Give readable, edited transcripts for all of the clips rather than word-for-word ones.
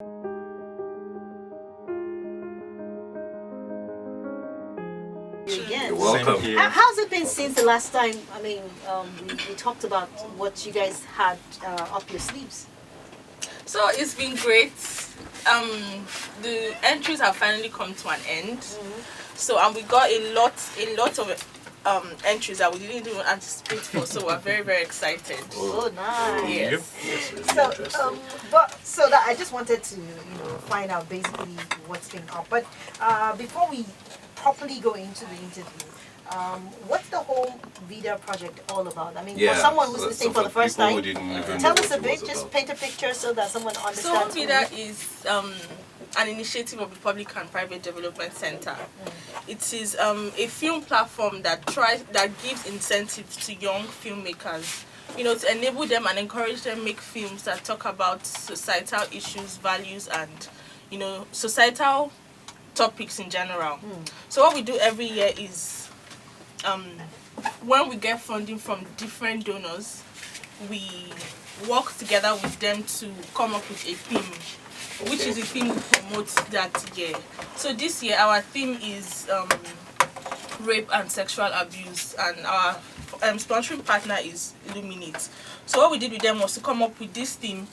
Again. You're welcome. How's it been since the last time? I mean, we talked about what you guys had up your sleeves. So it's been great. The entries have finally come to an end. So we got a lot of entries that we didn't even anticipate for. So we're very, very excited. Oh, nice. Yes. So that I just wanted to find out basically what's been up. But before we properly go into the interview, what's the whole Vida project all about? I mean, for someone who's listening for the first time, tell us a bit, just paint a picture so that someone understands. So Vida is an initiative of the Public and Private Development Center. It is a film platform that gives incentives to young filmmakers, to enable them and encourage them make films that talk about societal issues, values, and societal topics in general. So what we do every year is when we get funding from different donors, we work together with them to come up with a theme, which is the theme we promote that year. So this year our theme is rape and sexual abuse, and our sponsoring partner is Illuminate. So what we did with them was to come up with this theme,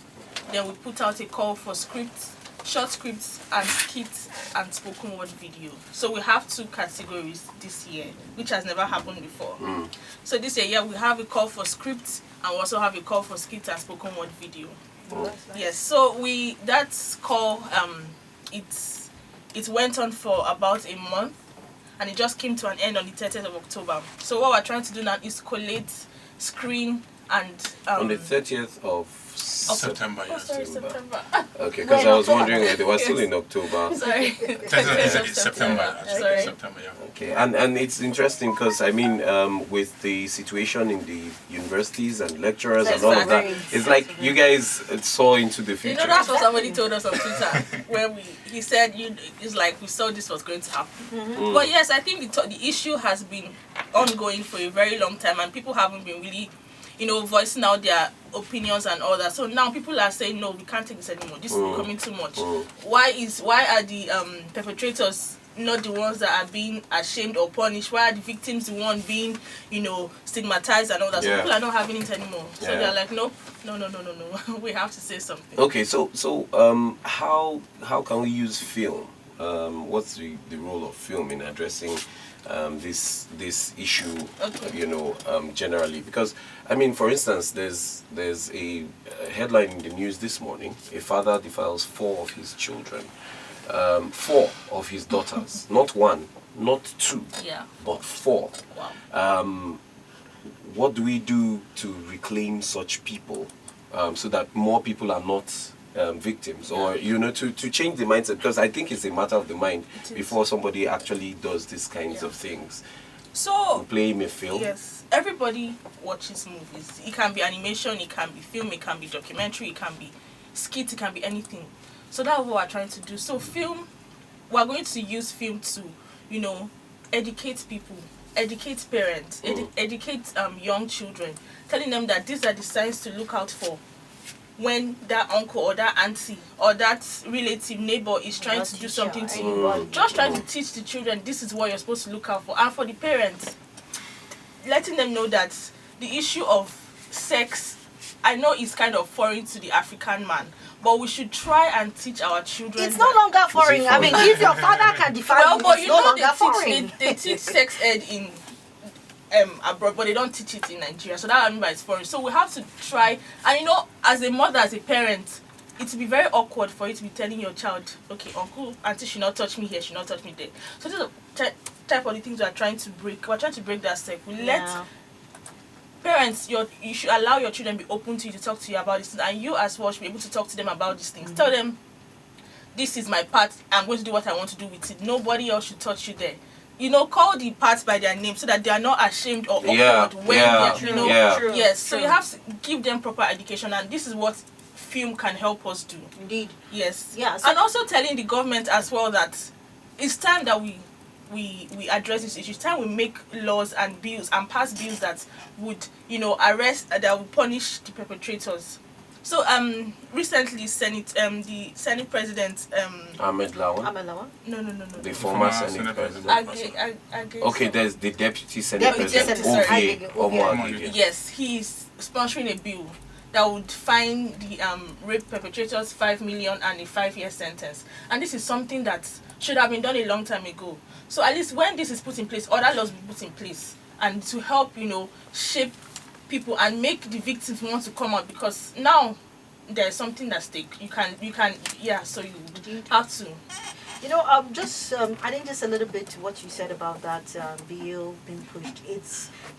then we put out a call for short scripts and skits and spoken word video. So we have 2 categories this year, which has never happened before. So this year, we have a call for scripts and we also have a call for skits and spoken word video. Yes, so that call it went on for about a month, and it just came to an end on the 30th of October. So what we're trying to do now is collate, screen, and on the 30th of September. September. Okay, because I was wondering they were still in October. Sorry. September. Sorry. September, yeah. Okay, and it's interesting because I mean, with the situation in the universities and lecturers and all of that, it's like you guys saw into the future. That's what somebody told us on Twitter when he said it's like we saw this was going to happen. But yes, I think the issue has been ongoing for a very long time, and people haven't been really voicing out their opinions and all that. So now people are saying, no, we can't take this anymore. This is becoming too much. Why are the perpetrators not the ones that are being ashamed or punished? Why are the victims the one being, stigmatized and all that? So people are not having it anymore. So they're like, nope, no. We have to say something. Okay, so how can we use film? What's the role of film in addressing this issue, generally? Because I mean, for instance, there's a headline in the news this morning: a father defiles 4 of his children, 4 of his daughters, not 1, not 2, but 4. Wow. What do we do to reclaim such people, so that more people are not victims, or to change the mindset? Because I think it's a matter of the mind before somebody actually does these kinds of things. So we play a film. Yes, everybody watches movies. It can be animation, it can be film, it can be documentary, it can be skit, it can be anything. So that's what we're trying to do. So film, we're going to use film to educate people, educate parents, educate young children, telling them that these are the signs to look out for when that uncle or that auntie or that relative neighbor is trying to do something to you. Just trying to teach the children this is what you're supposed to look out for. And for the parents, letting them know that the issue of sex, I know it's kind of foreign to the African man, but we should try and teach our children. It's no longer foreign. I mean, if your father can define but it's no longer foreign. They teach sex ed in abroad, but they don't teach it in Nigeria. So that I mean by it's foreign. So we have to try, and as a mother, as a parent, it will be very awkward for you to be telling your child, okay, uncle, auntie should not touch me here, should not touch me there. So these are type of the things we are trying to break. We're trying to break that step. We let parents, you should allow your children be open to you, to talk to you about these things, and you as well should be able to talk to them about these things. Tell them, this is my part, I'm going to do what I want to do with it. Nobody else should touch you there. Call the parts by their name so that they are not ashamed or awkward when they're, Yes, so you have to give them proper education, and this is what film can help us do. Indeed. Yes. Yeah. So and also telling the government as well that it's time that we address this issue. It's time we make laws and bills and pass bills that would, arrest, that would punish the perpetrators. So recently the Senate President Ahmed Lawan, no. the former Senate President. Okay, there's the Deputy Senate Deputy President, Senate, Ovie Ovie. Omoagege. Yes, he's sponsoring a bill that would fine the rape perpetrators 5 million and a 5-year sentence. And this is something that should have been done a long time ago. So at least when this is put in place, other laws will be put in place, and to help, shape people and make the victims want to come out, because now there's something at stake. You can, so you have to. Adding just a little bit to what you said about that bill being pushed.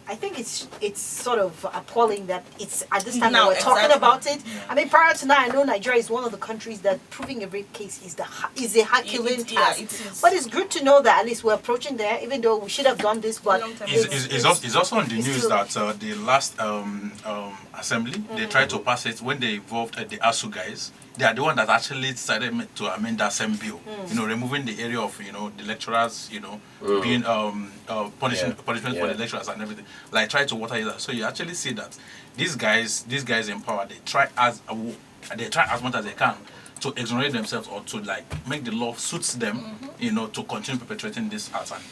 I think it's sort of appalling that it's at this time that we're talking about it. I mean, prior to now, I know Nigeria is one of the countries that proving a rape case is a Herculean task. It is. But it's good to know that at least we're approaching there, even though we should have done this. But it's also on the news that the last assembly, they tried to pass it when they involved the ASU guys. They are the one that actually decided to amend that same bill. Removing the area of the lecturers, being punishment for the lecturers and everything. Like try to water it out. So you actually see that these guys in power, they try as much as they can to exonerate themselves or to make the law suits them, to continue perpetrating this acts. And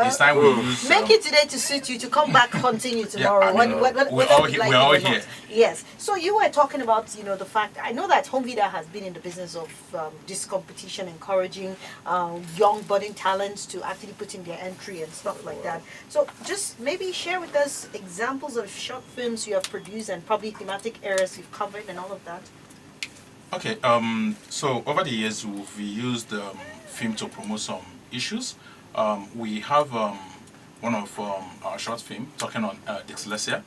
it's time we use make it today to suit you to come back, continue tomorrow. We're all here. Yes. So you were talking about the fact. I know that Home Vida has been in the business of this competition, encouraging young budding talents to actually put in their entry and stuff like that. So just maybe share with us examples of short films you have produced and probably thematic areas you've covered and all of that. Okay, so over the years we've used film to promote some issues. We have one of our short film talking on dyslexia.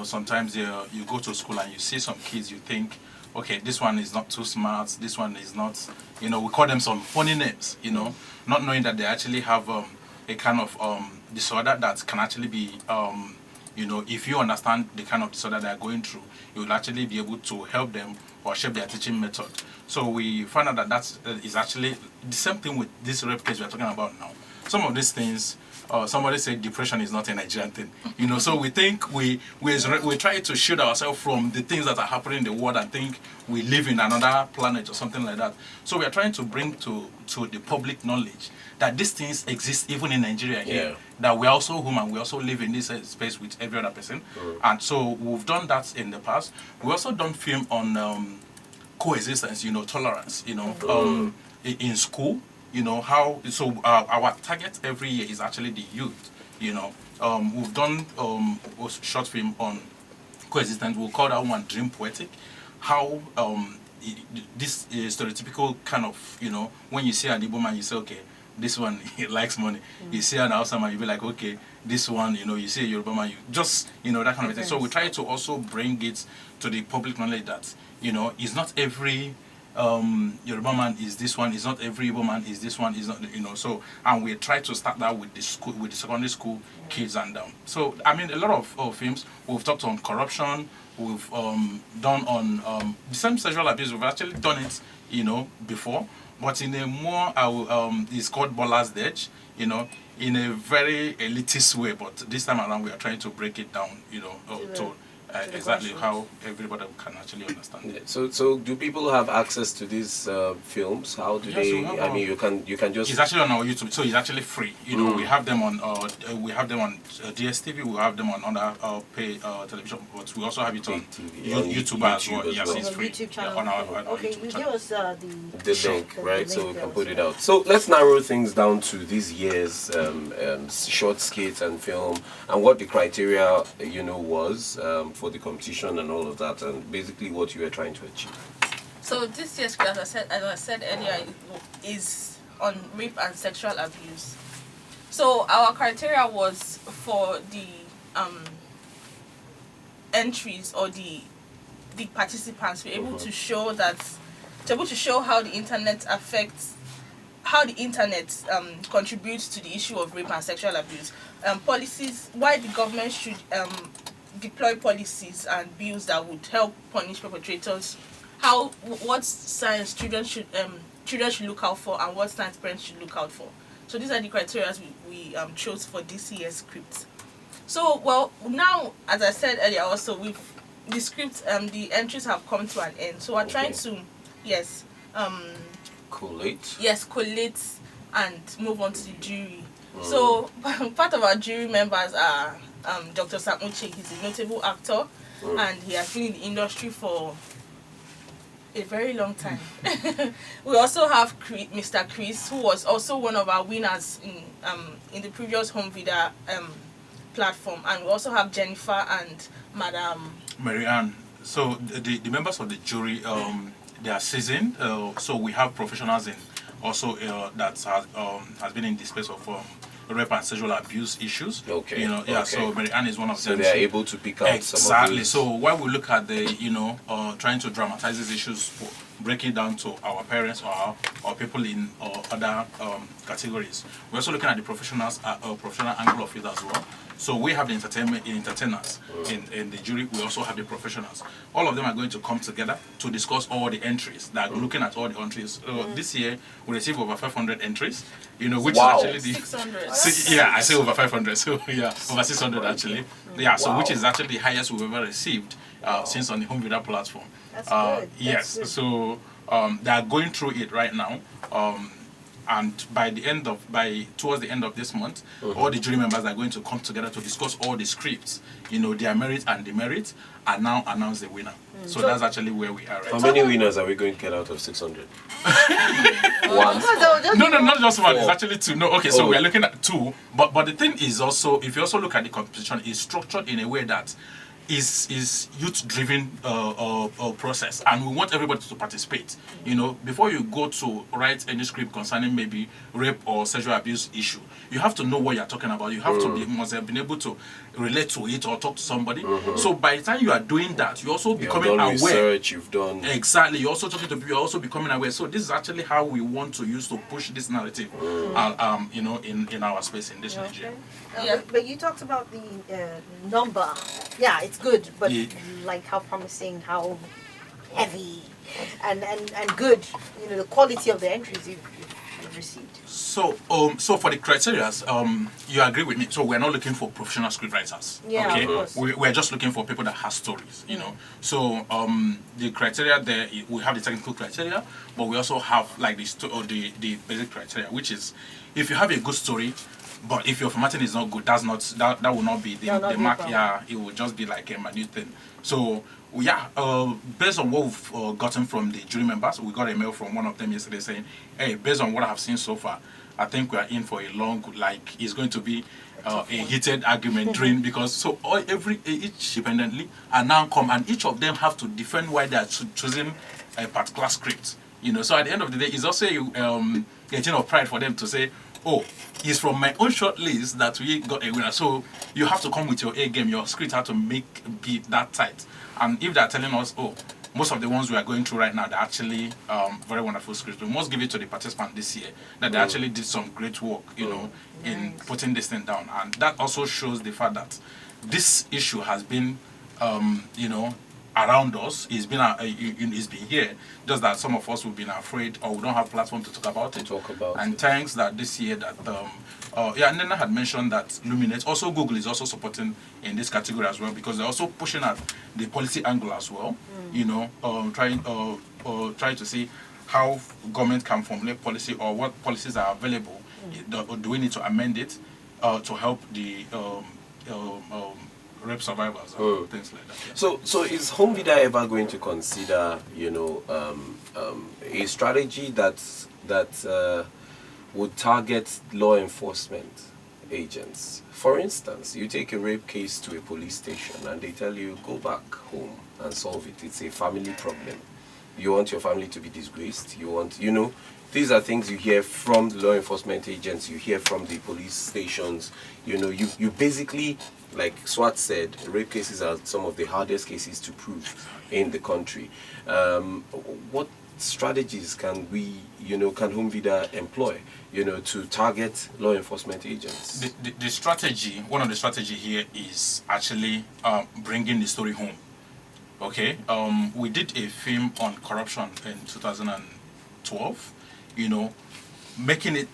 Sometimes you go to school and you see some kids, you think, okay, this one is not too smart, this one is not, we call them some funny names, not knowing that they actually have a kind of disorder that can actually be, if you understand the kind of disorder they're going through, you will actually be able to help them or shape their teaching method. So we found out that is actually the same thing with this rape case we're talking about now. Some of these things, somebody said depression is not a Nigerian thing. So we think we try to shield ourselves from the things that are happening in the world and think we live in another planet or something like that. So we are trying to bring to the public knowledge that these things exist even in Nigeria here. That we are also human, we also live in this space with every other person. And so we've done that in the past. We also done film on coexistence, tolerance, in school, how, so our target every year is actually the youth, We've done a short film on coexistence. We'll call that one Dream Poetic. How this stereotypical kind of, when you see an Igbo man, you say, okay, this one, he likes money. You see an Hausa man, you be like, okay, this one, you see a Yoruba man, you just, that kind of thing. So we try to also bring it to the public knowledge that, it's not every Yoruba man is this one, it's not every Igbo man is this one, is not, so, and we try to start that with the school, with the secondary school kids and so, I mean, a lot of films, we've talked on corruption, we've done on the same sexual abuse, we've actually done it, before, but in a more, it's called Bola's Edge, in a very elitist way, but this time around we are trying to break it down, to exactly how everybody can actually understand it. So do people have access to these films? How do they? I mean, you can just. It's actually on our YouTube, so it's actually free. We have them on DSTV. We have them on other pay television, but we also have it on YouTube as well. Yes, it's free. YouTube channel. On our okay, YouTube give channel. us the link, right? So we can put it out. So let's narrow things down to this year's short skits and film, and what the criteria, was for the competition and all of that, and basically what you were trying to achieve. So this year's class, as I said earlier, is on rape and sexual abuse. So our criteria was for the entries or the participants to be able to show how the internet affects, how the internet contributes to the issue of rape and sexual abuse, policies, why the government should deploy policies and bills that would help punish perpetrators, what signs children should look out for, and what signs parents should look out for. So these are the criteria we chose for this year's script. So, well, now, as I said earlier also, we've the script, the entries have come to an end. So we're trying to, yes, collate. Yes, collate and move on to the jury. So part of our jury members are Dr. Samuche. He's a notable actor, and he has been in the industry for a very long time. We also have Mr. Chris, who was also one of our winners in the previous home video platform, and we also have Jennifer and Madam Marianne. So the members of the jury, they are seasoned. So we have professionals in also that has been in the space of rape and sexual abuse issues. Okay. You know, yeah. Okay. So Marianne is one of them. So they are able to pick out exactly. Some of these. So while we look at the trying to dramatize these issues, for breaking down to our parents or people in other categories, we're also looking at the professionals professional angle of it as well. So we have the entertainers in the jury. We also have the professionals. All of them are going to come together to discuss all the entries. That looking at all the entries. This year we received over 500 entries. Which is actually the 600. Yeah, I say over 500. So yeah, over 600 actually. Yeah, so which is actually the highest we've ever received since on the home video platform. That's good. Yes. That's good. So they are going through it right now. And towards the end of this month, all the jury members are going to come together to discuss all the scripts, their merits and demerits, and now announce the winner. So that's actually where we are right How now. many winners are we going to get out of 600? One. No, not just one. It's actually two. No, okay. So we are looking at two. But the thing is also, if you also look at the competition, it's structured in a way that is youth-driven process, and we want everybody to participate. Before you go to write any script concerning maybe rape or sexual abuse issue, you have to know what you're talking about. You have to must have been able to relate to it or talk to somebody. So by the time you are doing that, you're also becoming aware. Research, you've done Exactly. You're also talking to people. You're also becoming aware. So this is actually how we want to use to push this narrative, in our space in this region. Yeah. But you talked about the number. Yeah, it's good, but like how promising, how heavy, and good. The quality of the entries you've received. So for the criteria, you agree with me. So we're not looking for professional scriptwriters. Yeah, okay. Of course. We're just looking for people that have stories. So the criteria there, we have the technical criteria, but we also have like the basic criteria, which is if you have a good story. But if your formatting is not good, that will not be the mark. Yeah, it will just be like a minute thing. So yeah, based on what we've gotten from the jury members, we got a mail from one of them yesterday saying, "Hey, based on what I have seen so far, I think we are in for a long, it's going to be a heated argument during because each independently and now come and each of them have to defend why they are choosing a particular script. So at the end of the day, it's also a thing of pride for them to say, oh, it's from my own short list that we got a winner. So you have to come with your A game. Your script have to be that tight. And if they're telling us, oh, most of the ones we are going through right now, they're actually very wonderful scripts. We must give it to the participant this year that they actually did some great work, in putting this thing down. And that also shows the fact that this issue has been, around us. It's been here. Just that some of us have been afraid or we don't have platform to talk about it. And thanks that this year that Nnenna had mentioned that Luminate, also Google is also supporting in this category as well because they're also pushing at the policy angle as well. Trying to see how government can formulate policy or what policies are available. Do we need to amend it to help the rape survivors and things like that. Yeah. So is Home Vida ever going to consider, a strategy that would target law enforcement agents? For instance, you take a rape case to a police station and they tell you, go back home and solve it. It's a family problem. You want your family to be disgraced. You want, these are things you hear from the law enforcement agents, you hear from the police stations. You basically, like Swat said, rape cases are some of the hardest cases to prove in the country. What strategies can can Home Vida employ, to target law enforcement agents? The strategy, one of the strategy here is actually bringing the story home. Okay, we did a film on corruption in 2012, making it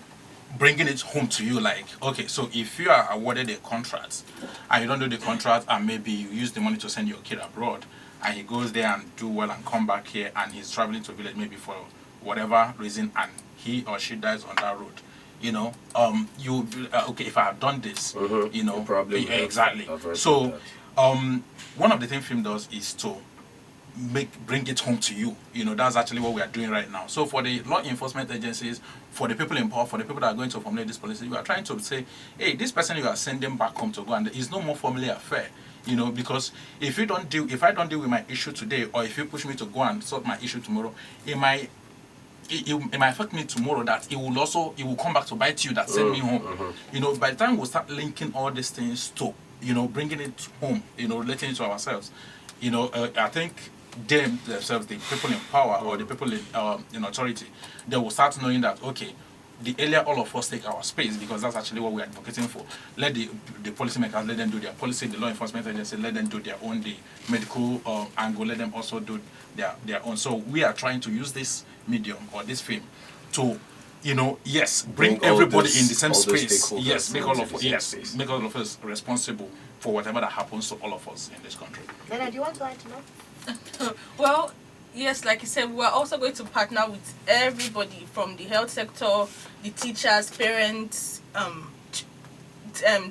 bringing it home to you, like, okay, so if you are awarded a contract and you don't do the contract, and maybe you use the money to send your kid abroad, and he goes there and do well and come back here, and he's traveling to village maybe for whatever reason, and he or she dies on that road, you know, you okay, if I have done this, you know, probably exactly. So one of the things film does is to bring it home to you. You know, that's actually what we are doing right now. So for the law enforcement agencies, for the people in power, for the people that are going to formulate this policy, you are trying to say, hey, this person you are sending back home to go, and is no more formally affair. You know, because if I don't deal with my issue today, or if you push me to go and sort my issue tomorrow, it might affect me tomorrow, that it will come back to bite you, that send me home. You know, by the time we start linking all these things to, you know, bringing it home, you know, relating it to ourselves, you know, I think themselves, the people in power or the people in authority, they will start knowing that, okay, the earlier all of us take our space, because that's actually what we're advocating for. Let the policymakers, let them do their policy, the law enforcement agency, let them do their own, the medical angle, let them also do their own. So we are trying to use this medium or this film to, you know, yes, bring everybody in the same space. Yes, make all of us responsible for whatever that happens to all of us in this country. Nnenna, do you want to add to that? Well, yes, like you said, we're also going to partner with everybody from the health sector, the teachers, parents,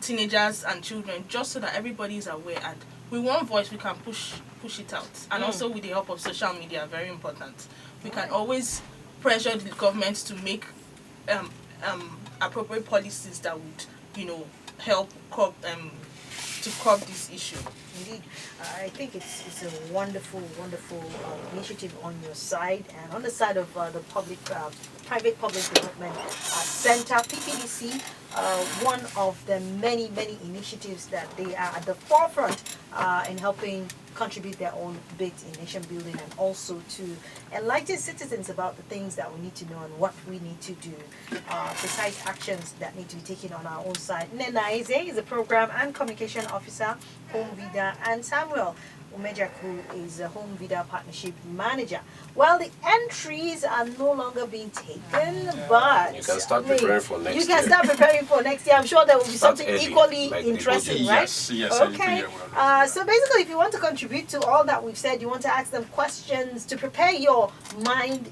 teenagers and children, just so that everybody is aware, and with one voice we can push it out. And also with the help of social media, very important. We can always pressure the government to make appropriate policies that would, you know, help curb this issue. Indeed, I think it's a wonderful initiative on your side, and on the side of the private public development center, PPDC. One of the many initiatives that they are at the forefront in helping contribute their own bit in nation building, and also to enlighten citizens about the things that we need to know and what we need to do, precise actions that need to be taken on our own side. Nnenna is a program and communication officer, Home Vida, and Samuel Umejiaku is a Home Vida Partnership Manager. Well, the entries are no longer being taken, but you can start preparing for next year. You can start preparing for next year. I'm sure there will be something early, equally like interesting, right? Yes. Okay. So basically, if you want to contribute to all that we've said, you want to ask them questions to prepare your mind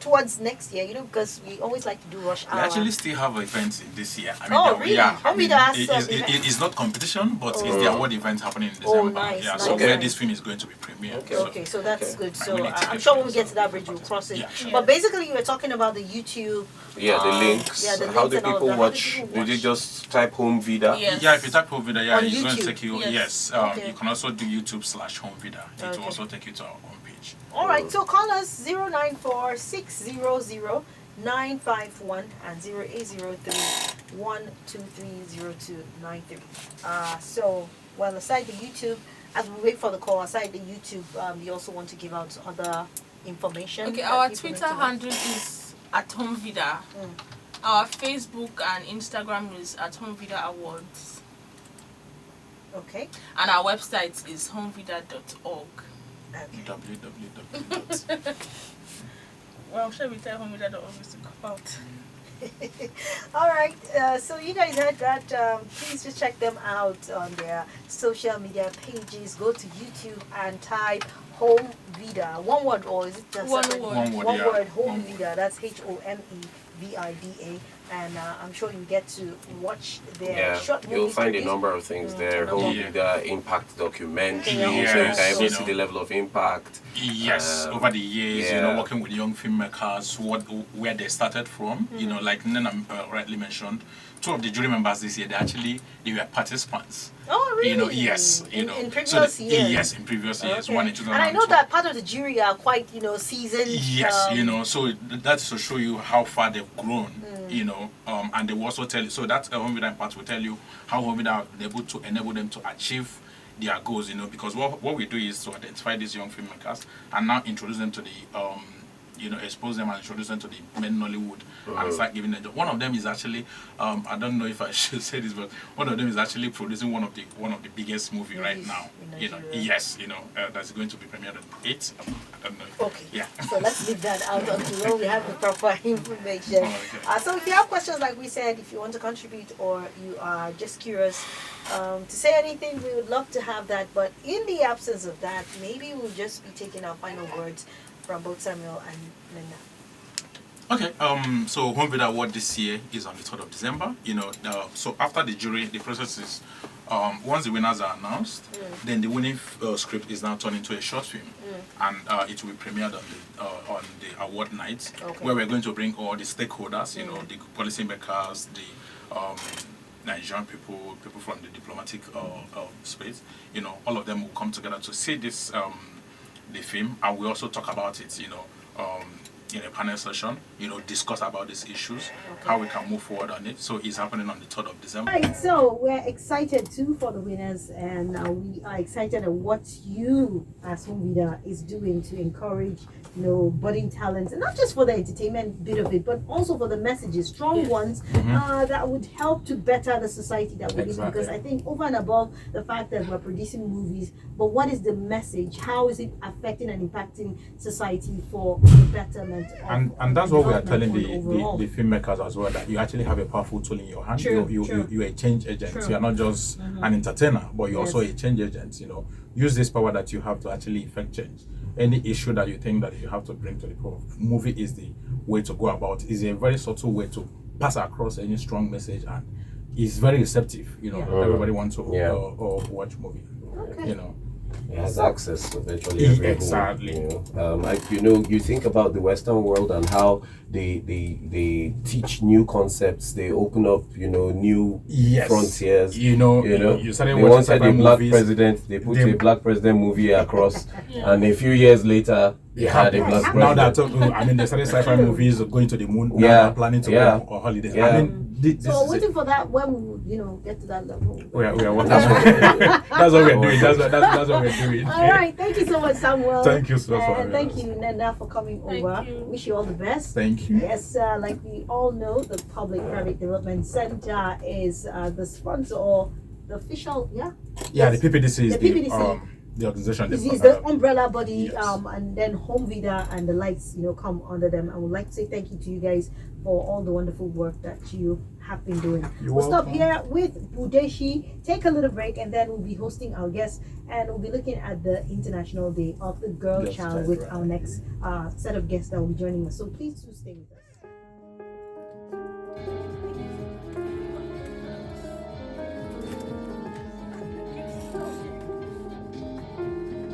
towards next year, you know, because we always like to do rush hour. We actually still have events in this year. I mean, really? Yeah. Home Vida has It's not competition, but it's the award event happening in December. Oh, nice. Yeah, nice. so Okay. where this film is going to be premiered. Okay, so that's good. So Might need to I'm get sure when to we it, get to so that bridge, we'll cross it. Yeah. But basically, you were talking about the YouTube. Yeah, the links. Yeah, the How links do and all people that. watch? Do they just type Home Vida? Yes. Yeah, if you type Home Vida, On it's going to YouTube, take you. yes. Yes, Okay. you can also do YouTube/Home Vida. It Okay. will also take you to our homepage. All right, so call us 094-600-951 and 0803-123-0293. So, well, aside the YouTube, as we wait for the call, aside the YouTube, you also want to give out other information? Okay, that our people Twitter need to know? handle is at Home Vida. Our Facebook and Instagram is at Home Vida Awards. Okay. And our website is homevida.org. Okay. www. Well, I'm sure we tell homevida.org to come out. All right, so you guys heard that. Please just check them out on their social media pages. Go to YouTube and type Home Vida. One word, or is it just One separate? word. One word, One yeah. word, Home Vida. That's HOMEVIDA. And I'm sure you get to watch their Yeah, short movies. you'll find a released. number of things there. Home Yeah. Vida impact documentary, Yes, so you can even you see know. the level of impact. Yes, over the years, yeah. working with young filmmakers, where they started from, like Nnenna rightly mentioned, 2 of the jury members this year, they were participants. Oh, really? Yes, In previous so years? Yes, in previous years, Okay. one in 2002. And I know that part of the jury are quite, seasoned. Yes, so that's to show you how far they've grown, and they will also tell you, so that Home Vida part will tell you how Home Vida are able to enable them to achieve their goals, because what we do is to identify these young filmmakers and now introduce them to the expose them and introduce them to the main Nollywood and start giving them. One of them is actually, I don't know if I should say this, but one of them is actually producing one of the biggest movie right now. Yes, that's going to be premiered at 8. I don't know. Okay. Yeah. So let's leave that out until we have the proper information. Okay. So if you have questions, like we said, if you want to contribute or you are just curious to say anything, we would love to have that. But in the absence of that, maybe we'll just be taking our final words from both Samuel and Nnenna. Okay, so Home Video Award this year is on the 3rd of December. So after the jury, the process is once the winners are announced, then the winning script is now turned into a short film, and it will be premiered on the award night, where we're going to bring all the stakeholders, the policymakers, the Nigerian people from the diplomatic space, all of them will come together to see this the film, and we also talk about it, in a panel session, discuss about these issues, how we can move forward on it. So it's happening on the 3rd of December. Right, so we're excited too for the winners, and we are excited at what you as Home Vida is doing to encourage budding talents, and not just for the entertainment bit of it, but also for the messages, strong ones that would help to better the society that we live in. Because I think over and above the fact that we're producing movies, but what is the message? How is it affecting and impacting society for the betterment? And that's what we are telling the filmmakers as well, that you actually have a powerful tool in your hand. You're a change agent. You are not just an entertainer, but you're also a change agent. Use this power that you have to actually effect change. Any issue that you think that you have to bring to the movie is the way to go about. It's a very subtle way to pass across any strong message, and it's very receptive. Everybody wants to watch movie. It has access to virtually every you think about the Western world and how they teach new concepts, they open up new frontiers. You started they watching wanted a black movies. president, they put a black president movie across, and a few years later they had a black Now president. that they started sci-fi movies going to the moon. Now they're planning to go on holidays. So waiting for that when we get to that level. We are working. That's what we're doing. That's what we're doing. All right, thank you so much, Samuel. Thank you so much. And thank you, Nnenna, for coming over. Wish you all the best. Thank you. Yes, like we all know, the Public-Private Development Center is the sponsor or the official, the PPDC is the organization. This is the umbrella body, and then Home Vida and the lights, come under them. I would like to say thank you to you guys for all the wonderful work that you have been doing. We'll stop here with Budeshi, take a little break, and then we'll be hosting our guests, and we'll be looking at the International Day of the Girl Child with our next set of guests that will be joining us. So please do stay with us.